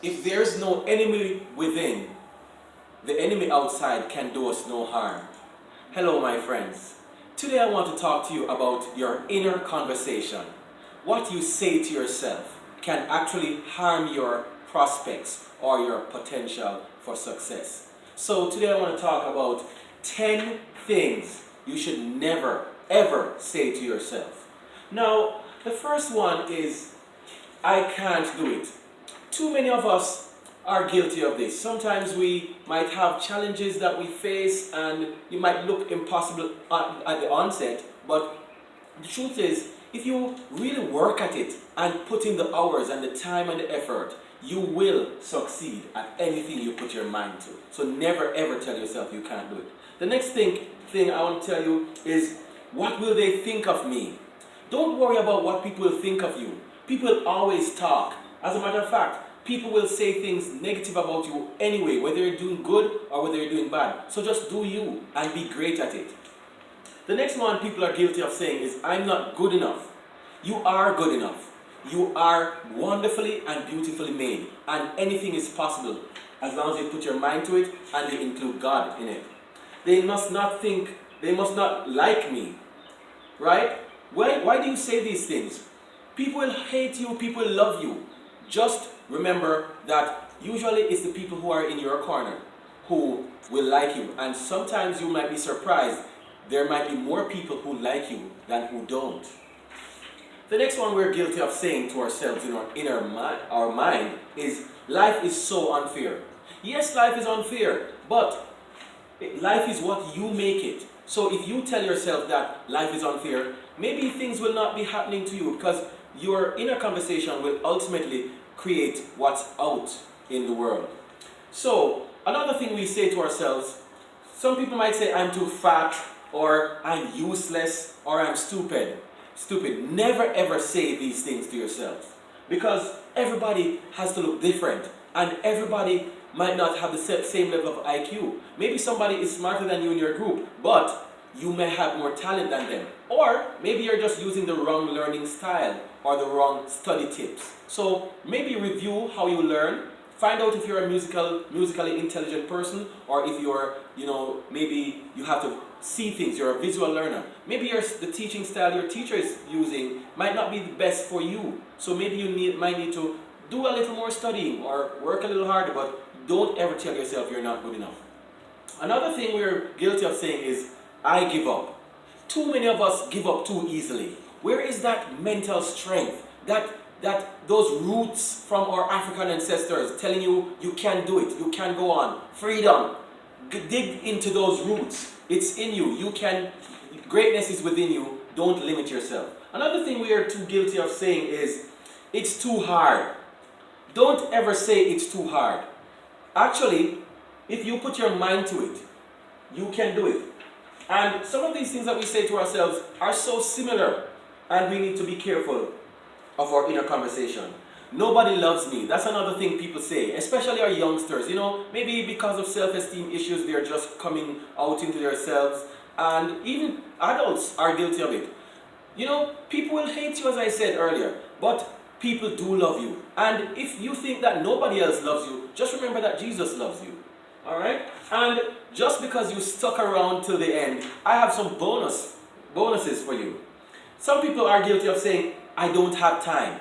If there is no enemy within, the enemy outside can do us no harm. Hello, my friends. Today I want to talk to you about your inner conversation. What you say to yourself can actually harm your prospects or your potential for success. So today I want to talk about 10 things you should never ever say to yourself. Now, the first one is I can't do it. Too many of us are guilty of this. Sometimes we might have challenges that we face and it might look impossible at the onset, but the truth is, if you really work at it and put in the hours and the time and the effort, you will succeed at anything you put your mind to. So never ever tell yourself you can't do it. The next thing I want to tell you is, what will they think of me? Don't worry about what people will think of you. People always talk. As a matter of fact, people will say things negative about you anyway, whether you're doing good or whether you're doing bad. So just do you and be great at it. The next one people are guilty of saying is, I'm not good enough. You are good enough. You are wonderfully and beautifully made, and anything is possible as long as you put your mind to it and you include God in it. They must not think, they must not like me, right? Why do you say these things? People will hate you, people will love you. Just remember that usually it's the people who are in your corner who will like you, and sometimes you might be surprised. There might be more people who like you than who don't. The next one we're guilty of saying to ourselves in our mind is, life is so unfair. Yes, life is unfair, but life is what you make it. So if you tell yourself that life is unfair, maybe things will not be happening to you, because your inner conversation will ultimately create what's out in the world. So another thing we say to ourselves, some people might say, I'm too fat, or I'm useless, or I'm stupid. Stupid. Never ever say these things to yourself, because everybody has to look different and everybody might not have the same level of IQ. Maybe somebody is smarter than you in your group, but you may have more talent than them. Or maybe you're just using the wrong learning style or the wrong study tips. So maybe review how you learn. Find out if you're a musically intelligent person, or if you're, maybe you have to see things, you're a visual learner. Maybe the teaching style your teacher is using might not be the best for you. So maybe you might need to do a little more studying or work a little harder, but don't ever tell yourself you're not good enough. Another thing we're guilty of saying is, I give up. Too many of us give up too easily. Where is that mental strength? Those roots from our African ancestors telling you you can do it, you can go on. Freedom. Dig into those roots. It's in you. Greatness is within you. Don't limit yourself. Another thing we are too guilty of saying is, it's too hard. Don't ever say it's too hard. Actually, if you put your mind to it, you can do it. And some of these things that we say to ourselves are so similar, and we need to be careful of our inner conversation. Nobody loves me. That's another thing people say, especially our youngsters. Maybe because of self-esteem issues, they're just coming out into themselves, and even adults are guilty of it. People will hate you, as I said earlier, but people do love you. And if you think that nobody else loves you, just remember that Jesus loves you. Alright? And just because you stuck around till the end, I have some bonuses for you. Some people are guilty of saying, I don't have time.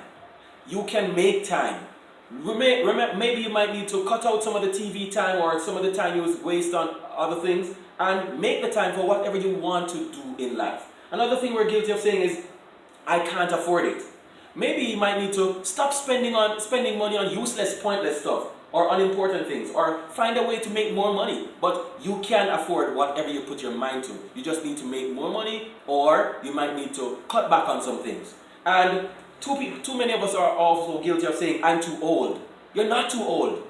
You can make time. Maybe you might need to cut out some of the TV time or some of the time you waste on other things, and make the time for whatever you want to do in life. Another thing we're guilty of saying is, I can't afford it. Maybe you might need to stop spending money on useless, pointless stuff, or unimportant things, or find a way to make more money. But you can afford whatever you put your mind to. You just need to make more money, or you might need to cut back on some things. And too many of us are also guilty of saying, I'm too old. You're not too old.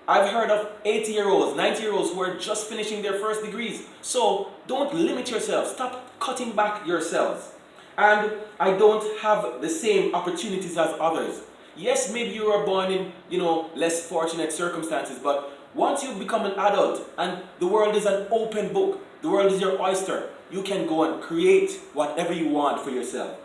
I've heard of 80-year-olds, 90-year-olds who are just finishing their first degrees. So don't limit yourself. Stop cutting back yourselves. And I don't have the same opportunities as others. Yes, maybe you were born in, less fortunate circumstances, but once you become an adult and the world is an open book, the world is your oyster, you can go and create whatever you want for yourself.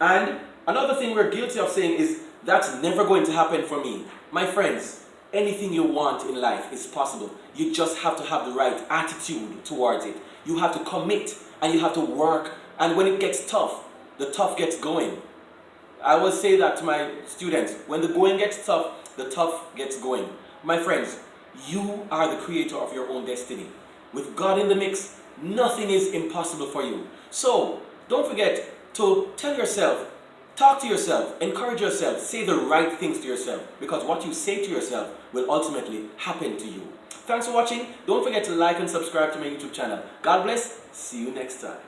And another thing we're guilty of saying is, That's never going to happen for me. My friends, anything you want in life is possible. You just have to have the right attitude towards it. You have to commit and you have to work. And when it gets tough, the tough gets going. I will say that to my students. When the going gets tough, the tough gets going. My friends, you are the creator of your own destiny. With God in the mix, nothing is impossible for you. So, don't forget to tell yourself, talk to yourself, encourage yourself, say the right things to yourself, because what you say to yourself will ultimately happen to you. Thanks for watching. Don't forget to like and subscribe to my YouTube channel. God bless. See you next time.